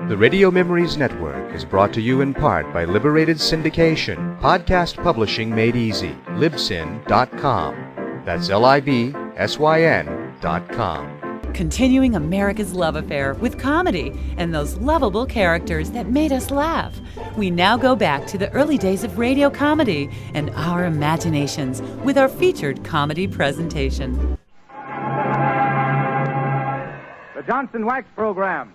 The Radio Memories Network is brought to you in part by Liberated Syndication, podcast publishing made easy, libsyn.com. That's libsyn.com. Continuing America's love affair with comedy and those lovable characters that made us laugh. We now go back to the early days of radio comedy and our imaginations with our featured comedy presentation. The Johnson Wax Program.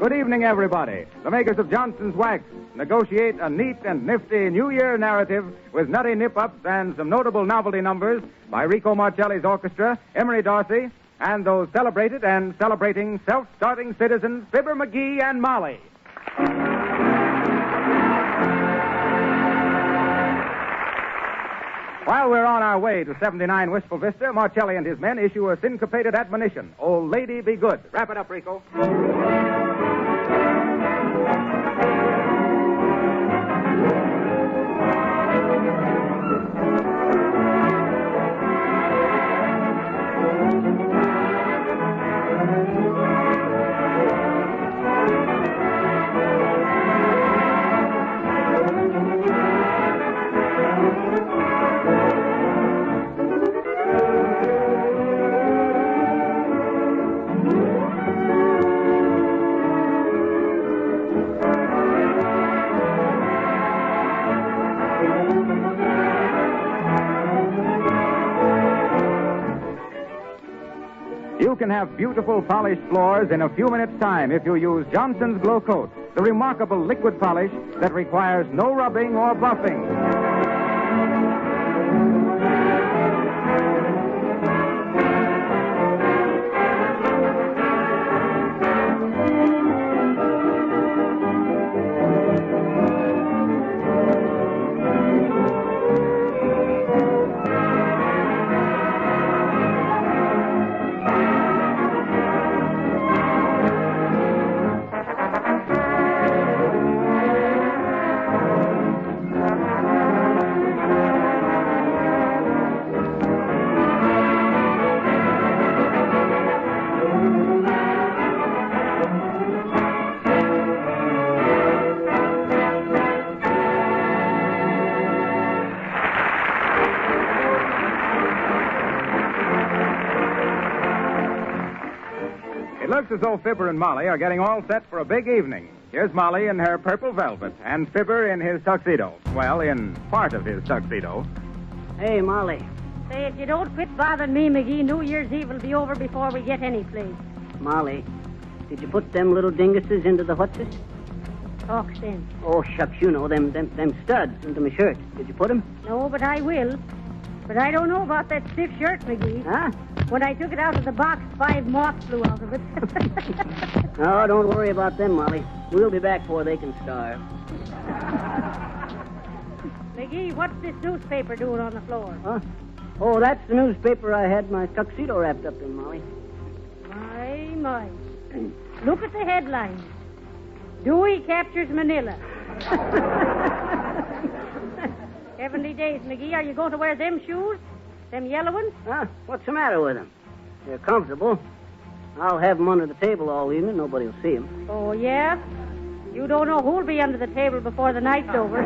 Good evening, everybody. The makers of Johnson's Wax negotiate a neat and nifty New Year narrative with nutty nip-ups and some notable novelty numbers by Rico Marcelli's orchestra, Emery Dorsey, and those celebrated and celebrating self-starting citizens, Fibber McGee and Molly. While we're on our way to 79 Wistful Vista, Marcelli and his men issue a syncopated admonition. Old lady, be good. Wrap it up, Rico. You can have beautiful polished floors in a few minutes' time if you use Johnson's Glow Coat, the remarkable liquid polish that requires no rubbing or buffing. It looks as though Fibber and Molly are getting all set for a big evening. Here's Molly in her purple velvet, and Fibber in his tuxedo. Well, in part of his tuxedo. Hey, Molly. Say, if you don't quit bothering me, McGee, New Year's Eve will be over before we get any place. Molly, did you put them little dinguses into the what's-it? Talk sense. Oh, shucks, you know, them studs into my shirt. Did you put them? No, but I will. But I don't know about that stiff shirt, McGee. Huh? When I took it out of the box, 5 moths flew out of it. No, don't worry about them, Molly. We'll be back before they can starve. McGee, what's this newspaper doing on the floor? Huh? Oh, that's the newspaper I had my tuxedo wrapped up in, Molly. My. Look at the headline. Dewey captures Manila. Heavenly days, McGee. Are you going to wear them shoes? Them yellow ones? Huh? What's the matter with them? They're comfortable. I'll have them under the table all evening. Nobody will see them. Oh, yeah? You don't know who'll be under the table before the night's over.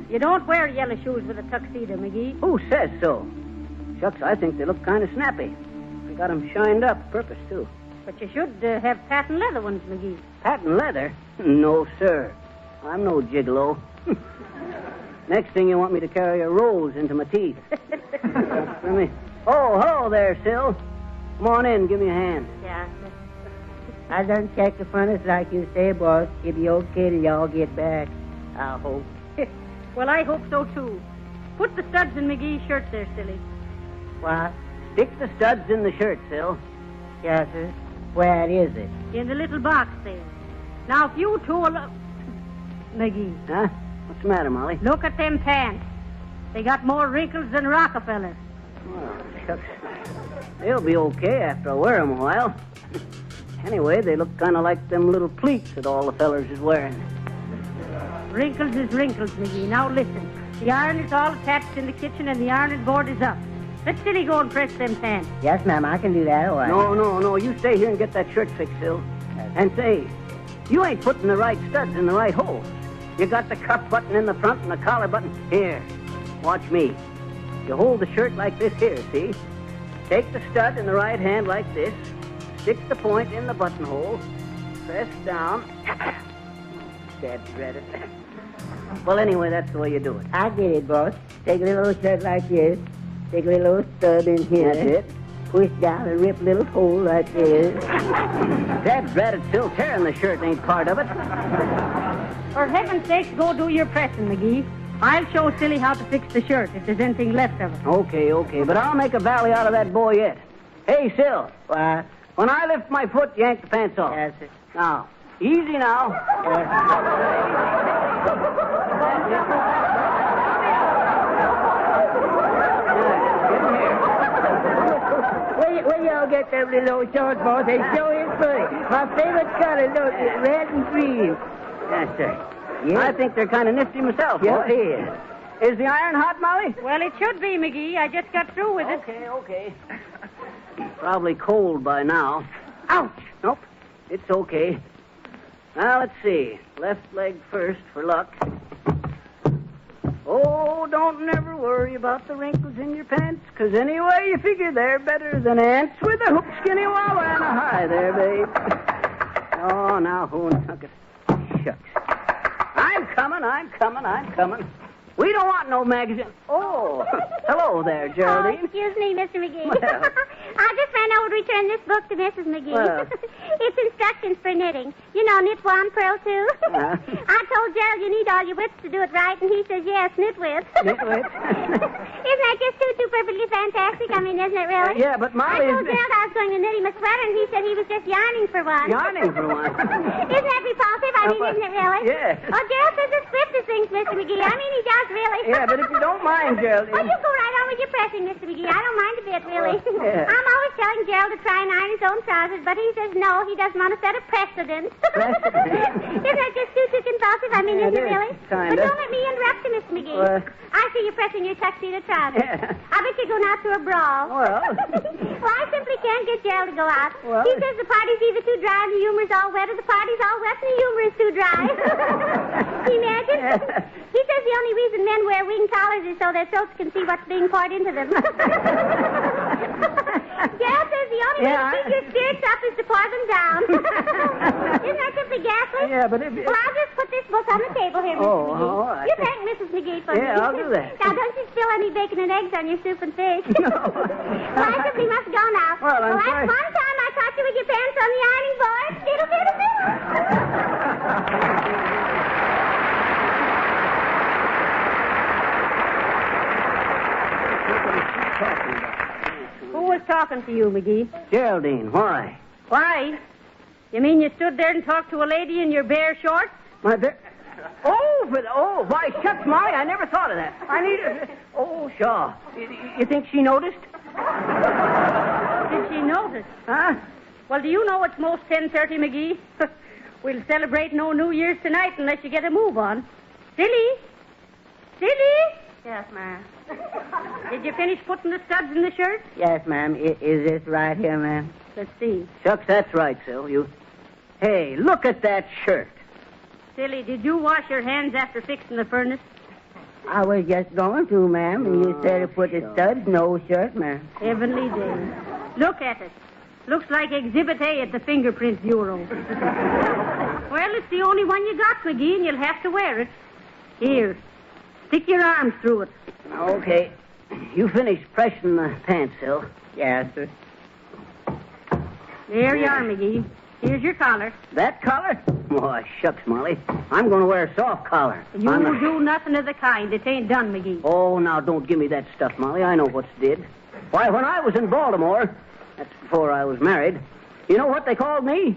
You don't wear yellow shoes with a tuxedo, McGee. Who says so? Shucks, I think they look kind of snappy. I got them shined up, purpose, too. But you should have patent leather ones, McGee. Patent leather? No, sir. I'm no gigolo. Next thing you want me to carry a rose into my teeth. Let me... Oh, hello there, Sil. Come on in, give me a hand. Yeah. I done checked the furnace like you say, boss. It'll be okay till y'all get back. I hope. Well, I hope so, too. Put the studs in McGee's shirt there, silly. What? Stick the studs in the shirt, Sil. Yes, sir. Where is it? In the little box there. Now, if you two will... McGee. Huh? What's the matter, Molly? Look at them pants. They got more wrinkles than Rockefeller. Well, shucks. They'll be okay after I wear them a while. Anyway, they look kind of like them little pleats that all the fellers is wearing. Wrinkles is wrinkles, McGee. Now listen. The iron is all attached in the kitchen and the ironing board is up. Let Silly go and press them pants. Yes, ma'am, I can do that. All right. No. You stay here and get that shirt fixed, Sil. And say, you ain't putting the right studs in the right holes. You got the cuff button in the front and the collar button. Here, watch me. You hold the shirt like this here, see? Take the stud in the right hand like this. Stick the point in the buttonhole. Press down. Dad dread it. Well, anyway, that's the way you do it. I get it, boss. Take a little shirt like this. Take a little stud in here. That's it. Push down and rip a little hole right there. Dad dread it, still tearing the shirt ain't part of it. For heaven's sake, go do your pressing, McGee. I'll show Silly how to fix the shirt if there's anything left of it. Okay, but I'll make a valley out of that boy yet. Hey, Sil. What? When I lift my foot, yank the pants off. Yes, sir. Now, easy now. Where y'all get them little shorts, boss? They sure is funny. My favorite color, look, red and green. Yes, sir. Yeah. I think they're kind of nifty myself, Yeah, boy. it is. Is the iron hot, Molly? Well, it should be, McGee. I just got through with it. Okay. Probably cold by now. Ouch! Nope, it's okay. Now, let's see. Left leg first for luck. Oh, don't never worry about the wrinkles in your pants, 'cause anyway you figure they're better than ants with a hook skinny wallow and a high there, babe. Oh, now who took it? Shucks. I'm coming. We don't want no magazine. Oh, hello there, Oh, Geraldine. excuse me, Mr. McGee. Well. I just ran over to return this book to Mrs. McGee. Well. It's instructions for knitting. You know, knit one, purl two. Uh-huh. I told Gerald you need all your whips to do it right, and he says, yes, knit with. Knit with? Isn't that just too perfectly fantastic? I mean, isn't it really? Yeah, but Molly I told is- Gerald I was going to knit him a sweater, and he said he was just yarning for one. Yarning for one. Isn't that repulsive? I mean, isn't it really? Yeah. Oh, Gerald says the swiftest things, Mr. McGee. I mean, he does really. Yeah, but if you don't mind, Geraldine. Well, you go right on with your pressing, Mr. McGee. I don't mind a bit, really. Yeah. I'm always telling Gerald to try and iron his own trousers, but he says no, he doesn't want to set a precedent. Precedent? Isn't that just too compulsive? I mean, Yeah, isn't it it is, really? kinda. But don't let me interrupt you, Mr. McGee. I see you pressing your tuxedo trousers. Yeah. I bet you're going out to a brawl. Well. Well, I simply can't get Gerald to go out. Well. He says the party's either too dry and the humor's all wet, or the party's all wet and the humor is too dry. Can you imagine? Yeah. He says the only reason men wear wing collars is so their throats can see what's being poured into them. Gerald says the only way to keep your spirits up is to pour them down. Isn't that simply ghastly? Yeah, but if... Well, I'll just put this book on the table here, Mrs. Oh, McGee. all right. You thank Mrs. McGee for me. Yeah, I'll do that. Now, don't you spill any bacon and eggs on your soup and fish. No. Well, I simply must go now. Well, I'm that's sorry. one time I caught you with your pants on the ironing board. Diddle, diddle, diddle. Who was talking to you, McGee? Geraldine, why? Why? You mean you stood there and talked to a lady in your bare shorts? My bear... Why, shucks, Molly, I never thought of that. I need her... Oh, sure. You think she noticed? Did she notice? Huh? Well, do you know it's most 10:30, McGee? We'll celebrate no New Year's tonight unless you get a move on. Silly? Yes, ma'am. Did you finish putting the studs in the shirt? Yes, ma'am. Is this right here, ma'am? Let's see. Shucks, that's right, Sil. You... Hey, look at that shirt. Silly, did you wash your hands after fixing the furnace? I was just going to, ma'am, and you said to put the studs in the old shirt, ma'am. Heavenly days. Look at it. Looks like Exhibit A at the Fingerprint Bureau. Well, it's the only one you got, McGee, and you'll have to wear it. Here. Stick your arms through it. Okay. You finished pressing the pants, Sil. Yes, sir. There you are, McGee. Here's your collar. That collar? Oh, shucks, Molly. I'm going to wear a soft collar. You I'm a- do nothing of the kind. It ain't done, McGee. Oh, now, don't give me that stuff, Molly. I know what's did. Why, when I was in Baltimore, that's before I was married, you know what they called me?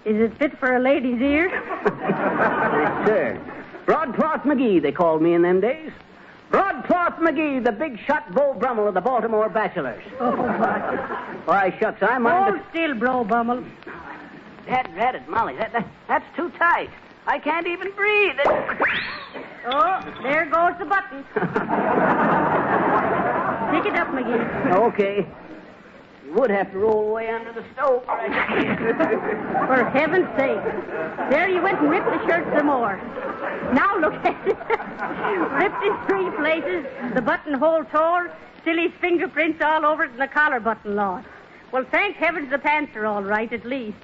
Is it fit for a lady's ear? Yes, sir. Broadcloth McGee, they called me in them days. Broadcloth McGee, the big shot Beau Brummel of the Baltimore Bachelors. Oh, my. Why, shucks, I mind Hold still, Bro Bummel. Dad it, Molly. That's too tight. I can't even breathe. Oh, there goes the button. Pick it up, McGee. Okay. You would have to roll away under the stove. For heaven's sake. There you went and ripped the shirt some more. Now look at it. Ripped in 3 places, the buttonhole tore, Silly's fingerprints all over it, and the collar button lost. Well, thank heavens the pants are all right, at least.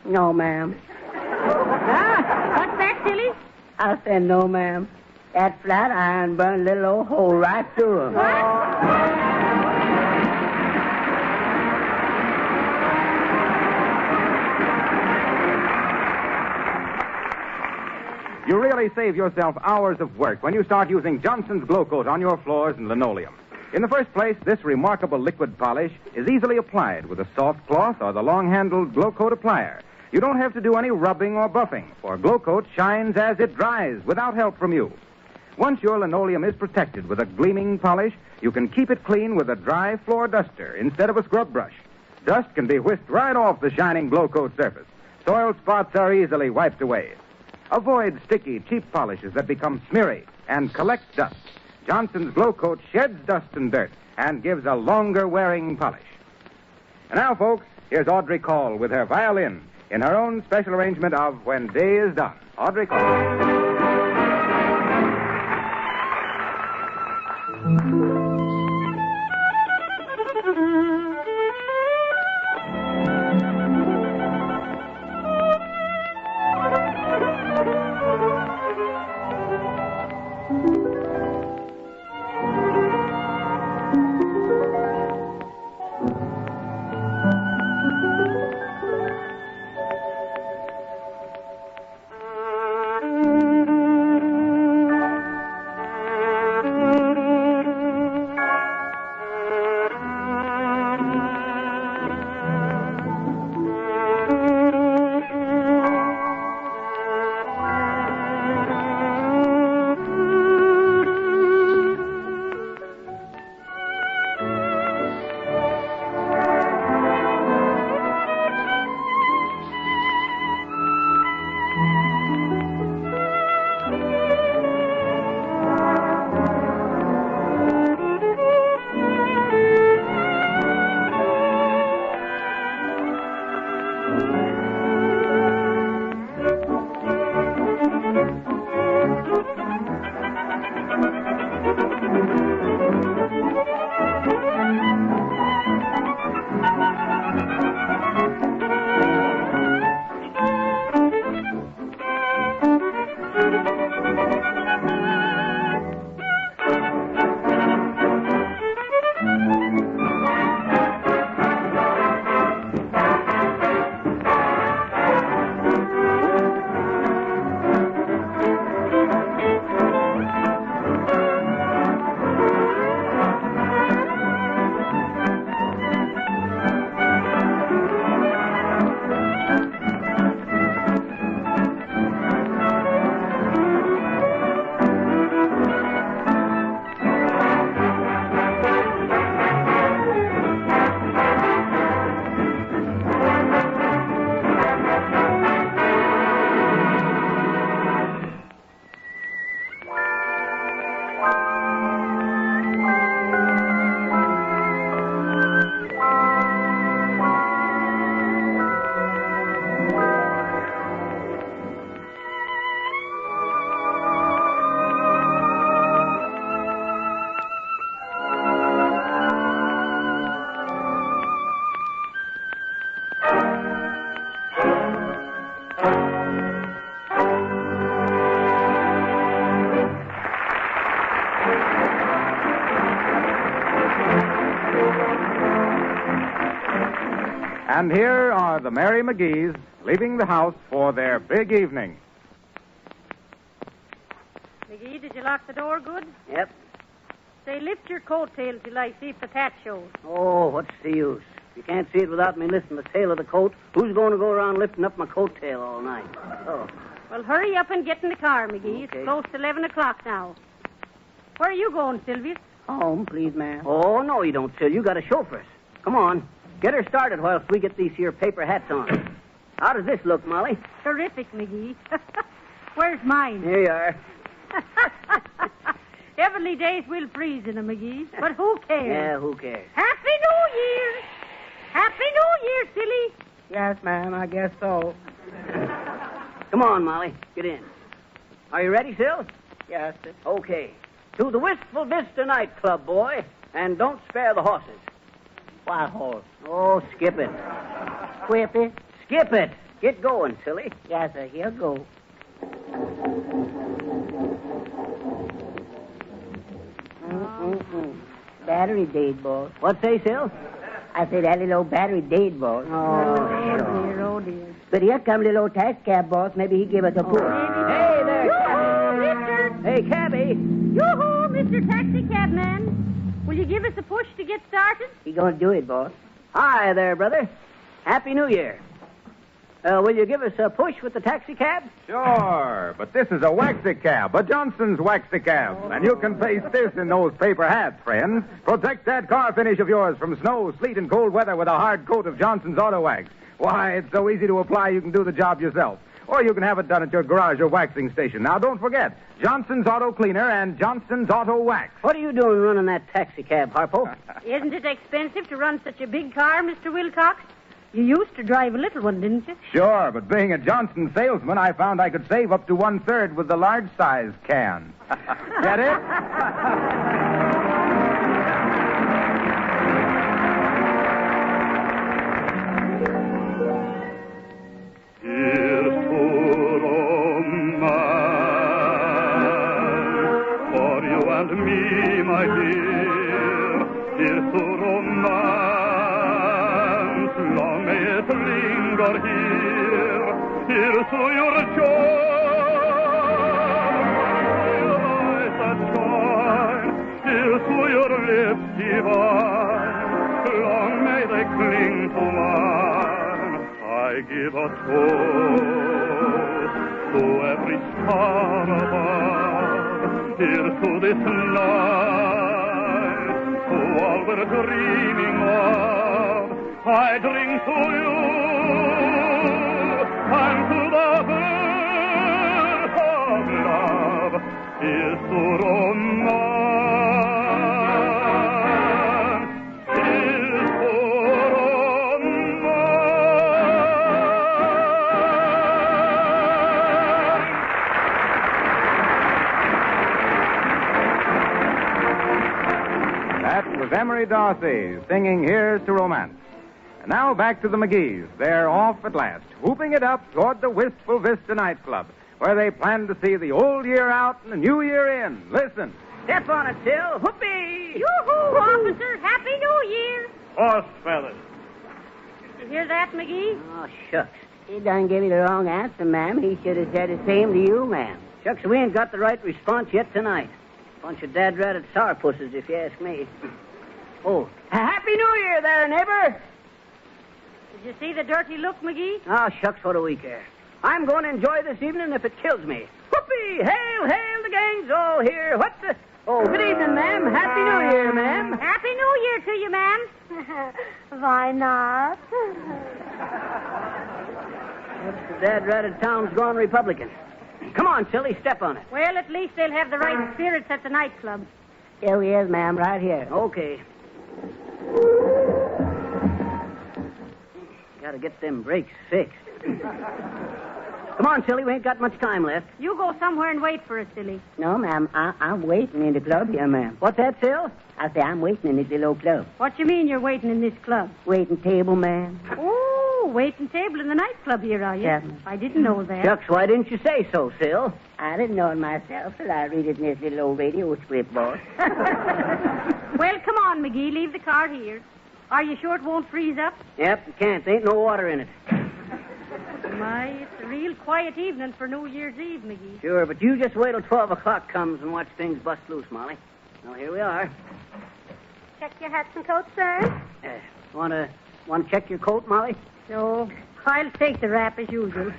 No, ma'am. What's that, Silly? I said no, ma'am. That flat iron burned a little old hole right through him. You really save yourself hours of work when you start using Johnson's Glow Coat on your floors and linoleum. In the first place, this remarkable liquid polish is easily applied with a soft cloth or the long-handled Glow Coat applier. You don't have to do any rubbing or buffing, for Glow Coat shines as it dries without help from you. Once your linoleum is protected with a gleaming polish, you can keep it clean with a dry floor duster instead of a scrub brush. Dust can be whisked right off the shining Glow Coat surface. Soiled spots are easily wiped away. Avoid sticky, cheap polishes that become smeary and collect dust. Johnson's Glow Coat sheds dust and dirt and gives a longer-wearing polish. And now, folks, here's Audrey Call with her violin in her own special arrangement of When Day is Done. Audrey Call. And here are the Mary McGees leaving the house for their big evening. McGee, did you lock the door good? Yep. Say, lift your coattail till I see if the tat shows. Oh, what's the use? You can't see it without me lifting the tail of the coat. Who's going to go around lifting up my coattail all night? Oh. Well, hurry up and get in the car, McGee. Okay. It's close to 11 o'clock now. Where are you going, Sylvia? Home, please, ma'am. Oh, no, you don't, Sil. You got to chauffeur us. Come on. Get her started whilst we get these here paper hats on. How does this look, Molly? Terrific, McGee. Where's mine? Here you are. Heavenly days will freeze in them, McGee. But who cares? Yeah, who cares? Happy New Year! Happy New Year, silly! Yes, ma'am, I guess so. Come on, Molly. Get in. Are you ready, Sil? Yes, sir. Okay. To the Wistful Vista nightclub, boy. And don't spare the horses. What horse? Oh, skip it. Whip it? Skip it. Get going, silly. Yes, sir. Here go. Battery dead, boss. What say, Sil? I say that little old battery dead, boss. Oh, dear. But here come little old taxi cab, boss. Maybe he give us a push. Hey there, Yoo-hoo, mister! Hey, cabby. Yoo-hoo, Mr. Taxi Cab Man. Will you give us a push to get started? He gonna do it, boss. Hi there, brother. Happy New Year. Will you give us a push with the taxi cab? Sure, but this is a waxicab, a Johnson's waxicab. And you can face this in those paper hats, friends. Protect that car finish of yours from snow, sleet, and cold weather with a hard coat of Johnson's Auto Wax. Why, it's so easy to apply you can do the job yourself. Or you can have it done at your garage or waxing station. Now, don't forget, Johnson's Auto Cleaner and Johnson's Auto Wax. What are you doing running that taxi cab, Harpo? Isn't it expensive to run such a big car, Mr. Wilcox? You used to drive a little one, didn't you? Sure, but being a Johnson salesman, I found I could save up to 1/3 with the large size can. Get it? Here's to romance for you and me, my dear. Here's to romance. Long may it linger here. Here's to your joy, your eyes that shine. Here's to your lips divine. Long may they cling to mine. I give a toast to every star above. Here's to this night, to all we're dreaming of. I drink to you and to the birth of love. Here's to romance. Here's to That was Emery Darcy singing Here's to Romance. And now back to the McGees. They're off at last, whooping it up toward the Wistful Vista nightclub, where they plan to see the old year out and the new year in. Listen. Step on it, Sil. Whoopee! Yoo-hoo, officer! Happy New Year! horse feathers. You hear that, McGee? Oh, shucks. He done gave you the wrong answer, ma'am. He should have said the same to you, ma'am. Shucks, we ain't got the right response yet tonight. Bunch of dad-ratted sourpusses, if you ask me. Oh, Happy New Year there, neighbor! Did you see the dirty look, McGee? Oh, shucks, what do we care? I'm going to enjoy this evening if it kills me. Whoopee! Hail, hail, the gang's all here. What the... Oh, good evening, ma'am. Happy New Year, ma'am. Happy New Year to you, ma'am. Why not? The dad-ratted town's gone Republican. Come on, silly, step on it. Well, at least they'll have the right spirits at the nightclub. Here he is, ma'am, right here. Okay. Gotta get them brakes fixed. Come on, silly, we ain't got much time left. You go somewhere and wait for us, silly. No, ma'am, I'm waiting in the club here, ma'am. What's that, Sil? I say I'm waiting in this little old club. What you mean you're waiting in this club? Waiting table, ma'am. Oh, waiting table in the nightclub here, are you? Yeah. I didn't know that. Shucks, why didn't you say so, Sil? I didn't know it myself till I read it in this little old radio script, boss. Well, come on, McGee, leave the car here. Are you sure it won't freeze up? Yep, you can't. There ain't no water in it. My, it's a real quiet evening for New Year's Eve, McGee. Sure, but you just wait till 12 o'clock comes and watch things bust loose, Molly. Well, here we are. Check your hats and coats, sir. Want to check your coat, Molly? No, I'll take the rap as usual.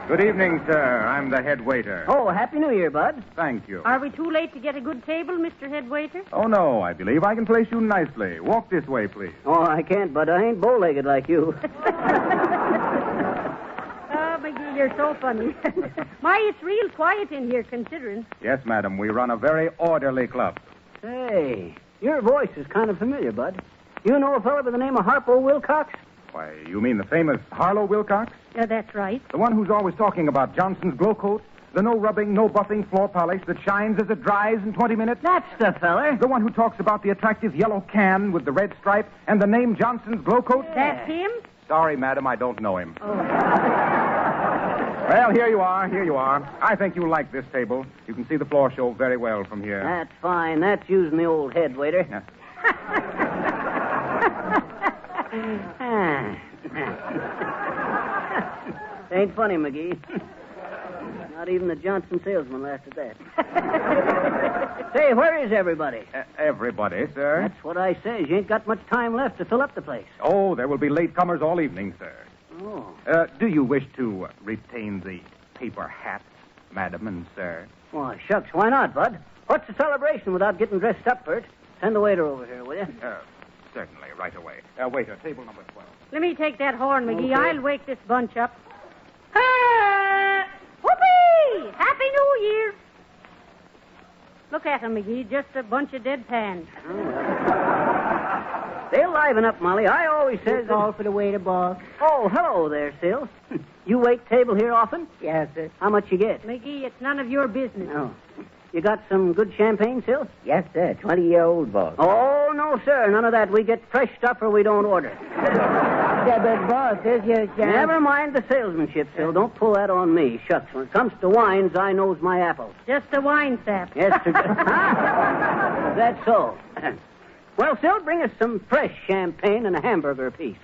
Good evening, sir. I'm the head waiter. Oh, Happy New Year, Bud. Thank you. Are we too late to get a good table, Mr. Head Waiter? Oh, no. I believe I can place you nicely. Walk this way, please. Oh, I can't, Bud. I ain't bow-legged like you. McGee, you're so funny. My, it's real quiet in here, considering. Yes, madam. We run a very orderly club. Say, your voice is kind of familiar, Bud. You know a fellow by the name of Harpo Wilcox? Why, you mean the famous Harlow Wilcox? Yeah, that's right. The one who's always talking about Johnson's glow coat? The no rubbing, no buffing floor polish that shines as it dries in 20 minutes? That's the feller. The one who talks about the attractive yellow can with the red stripe and the name Johnson's glow coat? That's him? Sorry, madam, I don't know him. Oh. Well, here you are. I think you'll like this table. You can see the floor show very well from here. That's fine. That's using the old head waiter. Yeah. Ain't funny, McGee. Not even the Johnson salesman laughed at that. Say, where is everybody? Everybody, sir. That's what I says. You ain't got much time left to fill up the place. Oh, there will be latecomers all evening, sir. Oh. Do you wish to retain the paper hat, madam and sir? Why, shucks, why not, Bud? What's the celebration without getting dressed up for it? Send the waiter over here, will you? Certainly, right away. Waiter, table number 12. Let me take that horn, McGee. Okay. I'll wake this bunch up. Whoopee! Happy New Year! Look at them, McGee. Just a bunch of dead pans. They'll liven up, Molly. I always says... Call for the waiter, boss. Oh, hello there, Sil. You wait table here often? Yes, sir. How much you get? McGee, it's none of your business. Oh. You got some good champagne, Sil? Yes, sir. 20-year-old boss. Oh, no, sir. None of that. We get fresh stuff or we don't order. Yeah, but boss, there's your chance. Never mind the salesmanship, Sil. Don't pull that on me. Shucks. When it comes to wines, I knows my apples. Just a wine sap. Yes, sir. That's so. Well, Sil, bring us some fresh champagne and a hamburger piece.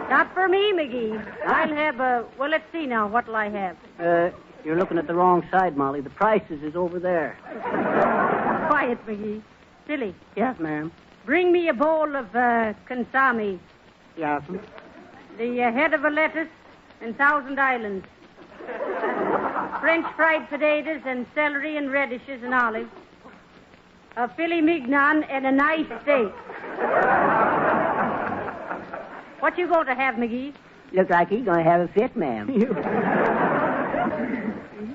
Not for me, McGee. I'll have a... Well, let's see now. What'll I have? You're looking at the wrong side, Molly. The prices is over there. Quiet, McGee. Silly. Yes, ma'am. Bring me a bowl of consomme. Yes, The head of a lettuce and Thousand Islands. French fried potatoes and celery and radishes and olives. A filet mignon and a nice steak. What you going to have, McGee? Looks like he's going to have a fit, ma'am.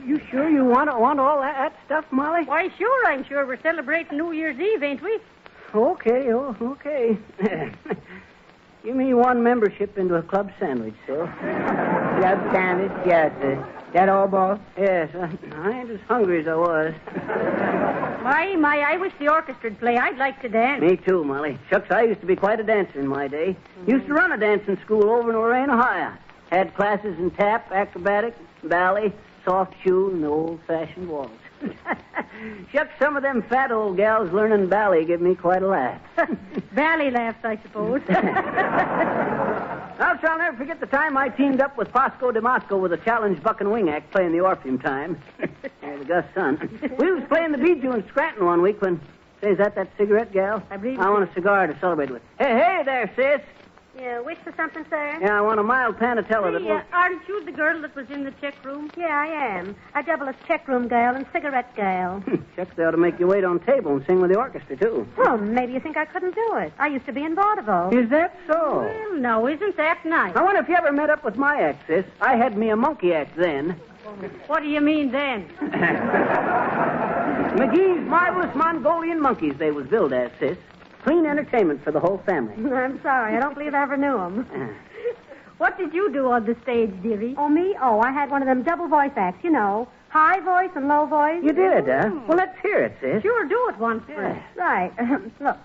You sure you want all that stuff, Molly? Why, sure, I'm sure. We're celebrating New Year's Eve, ain't we? Okay, okay. Give me one membership into a club sandwich, Sil. Club sandwich, yes, sir. That all, boss? Yes, I ain't as hungry as I was. My, I wish the orchestra'd play. I'd like to dance. Me too, Molly. Shucks, I used to be quite a dancer in my day. Used to run a dancing school over in Lorraine, Ohio. Had classes in tap, acrobatic, ballet, soft shoe, and the old-fashioned waltz. Shucks, some of them fat old gals learning ballet give me quite a laugh. Ballet laughs, I suppose. I'll never forget the time I teamed up with Fosco DeMosco with a challenge buck and wing act playing the Orpheum time. The Gus son. We was playing the Bijou in Scranton one week when... Say, is that cigarette, gal? I believe I want a cigar to celebrate with. Hey there, sis. You wish for something, sir? Yeah, I want a mild panatella that will... Aren't you the girl that was in the check room? Yeah, I am. I double as check room girl and cigarette girl. Shucks, they ought to make you wait on table and sing with the orchestra, too. Well, maybe you think I couldn't do it. I used to be in vaudeville. Is that so? Well, no, isn't that nice? I wonder if you ever met up with my act, sis. I had me a monkey act then. What do you mean then? McGee's Marvelous Mongolian Monkeys they was billed as, sis. Clean entertainment for the whole family. I'm sorry. I don't believe I ever knew him. What did you do on the stage, dearie? Oh, me? Oh, I had one of them double voice acts, you know. High voice and low voice. You did, huh? Well, let's hear it, sis. Sure, do it once for us. Right. Look.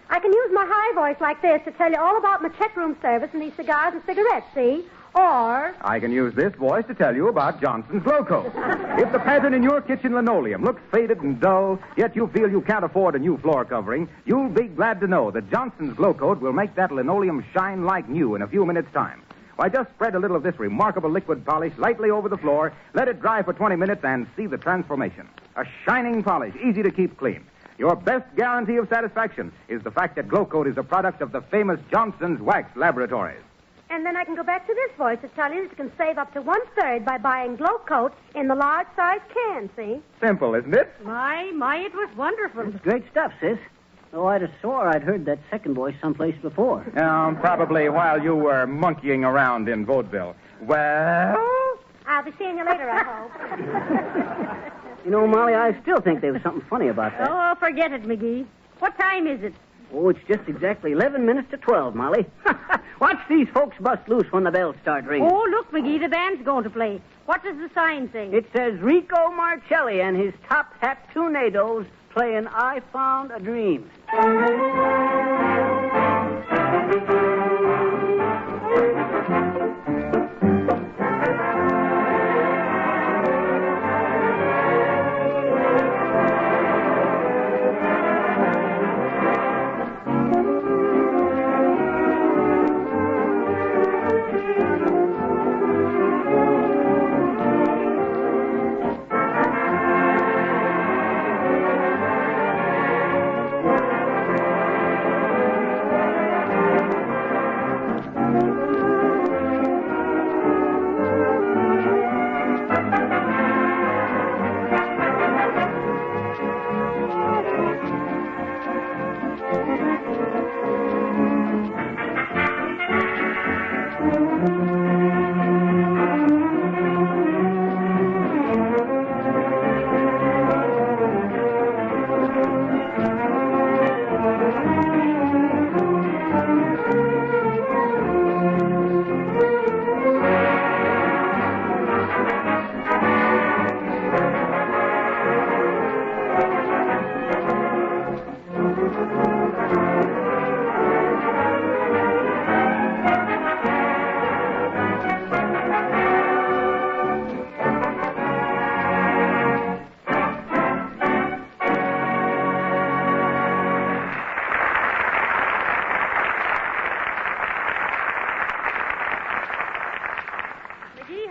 I can use my high voice like this to tell you all about my check room service and these cigars and cigarettes, see? Or... I can use this voice to tell you about Johnson's Glow Coat. If the pattern in your kitchen linoleum looks faded and dull, yet you feel you can't afford a new floor covering, you'll be glad to know that Johnson's Glow Coat will make that linoleum shine like new in a few minutes' time. Why, just spread a little of this remarkable liquid polish lightly over the floor, let it dry for 20 minutes, and see the transformation. A shining polish, easy to keep clean. Your best guarantee of satisfaction is the fact that Glow Coat is a product of the famous Johnson's Wax Laboratories. And then I can go back to this voice to tell you that you can save up to 1/3 by buying Glow Coat in the large size can, see? Simple, isn't it? My, it was wonderful. It's great stuff, sis. Oh, I'd have swore I'd heard that second voice someplace before. Probably while you were monkeying around in vaudeville. Well? I'll be seeing you later, I hope. You know, Molly, I still think there was something funny about that. Oh, forget it, McGee. What time is it? Oh, it's just exactly 11 minutes to 12, Molly. Watch these folks bust loose when the bells start ringing. Oh, look, McGee, the band's going to play. What does the sign say? It says Rico Marcelli and his top hat tornadoes playing I Found a Dream.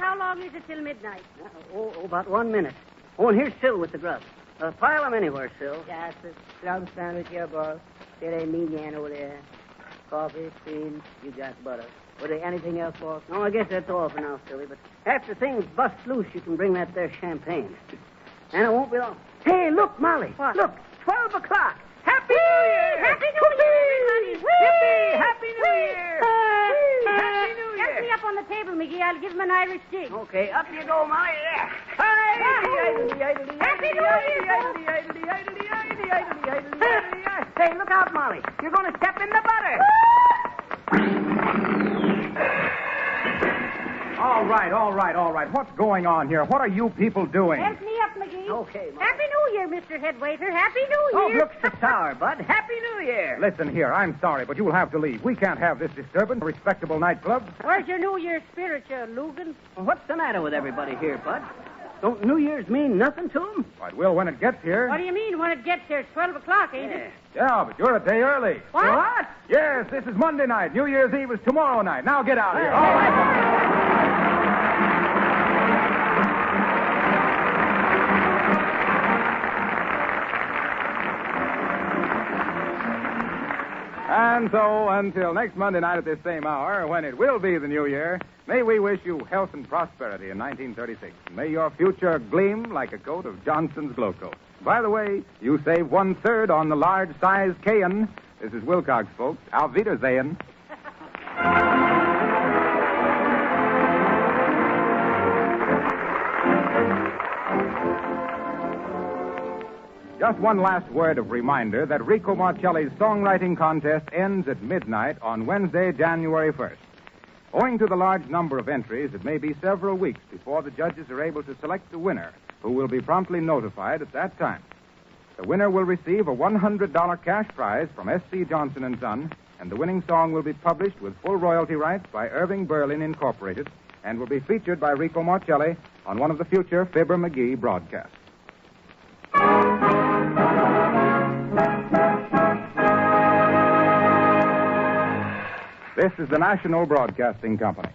How long is it till midnight? About 1 minute. Oh, and here's Sil with the grub. Pile them anywhere, Sil. Yes, a club sandwich here, boss. There ain't mean yan over there. Coffee, cream, you got butter. Was there anything else, boss? No, I guess that's all for now, Silly. But after things bust loose, you can bring that there champagne. And it won't be long. Hey, look, Molly. What? Look, 12 o'clock. Happy New Year! Happy New Year, everybody! Yippee! Happy New Year! Happy New Get Year! me up on the table, McGee. I'll give him an Irish jig. Okay, up you go, Molly. Yeah. Happy New Year! Hey, look out, Molly. You're going to step in the butter. All right. What's going on here? What are you people doing? Help me up, McGee. Okay, Molly. Happy New Year, Mr. Headwaiter. Happy New Oh, Year. looks so sour, Bud. Happy New Year. Listen here, I'm sorry, but you'll have to leave. We can't have this disturbance. A respectable nightclub. Where's your New Year's spirit, you Lugan? Well, what's the matter with everybody here, Bud? Don't New Year's mean nothing to them? It will when it gets here. What do you mean when it gets here? It's 12 o'clock, ain't it? Yeah, but you're a day early. What? Yes, this is Monday night. New Year's Eve is tomorrow night. Now get out of here. All right. And so, until next Monday night at this same hour, when it will be the New Year, may we wish you health and prosperity in 1936. May your future gleam like a coat of Johnson's Glow Coat. By the way, you save 1/3 on the large size Cayenne. This is Wilcox, folks. Auf Wiedersehen. Just one last word of reminder that Rico Marcelli's songwriting contest ends at midnight on Wednesday, January 1st. Owing to the large number of entries, it may be several weeks before the judges are able to select the winner, who will be promptly notified at that time. The winner will receive a $100 cash prize from S.C. Johnson & Son, and the winning song will be published with full royalty rights by Irving Berlin Incorporated and will be featured by Rico Marcelli on one of the future Fibber McGee broadcasts. This is the National Broadcasting Company.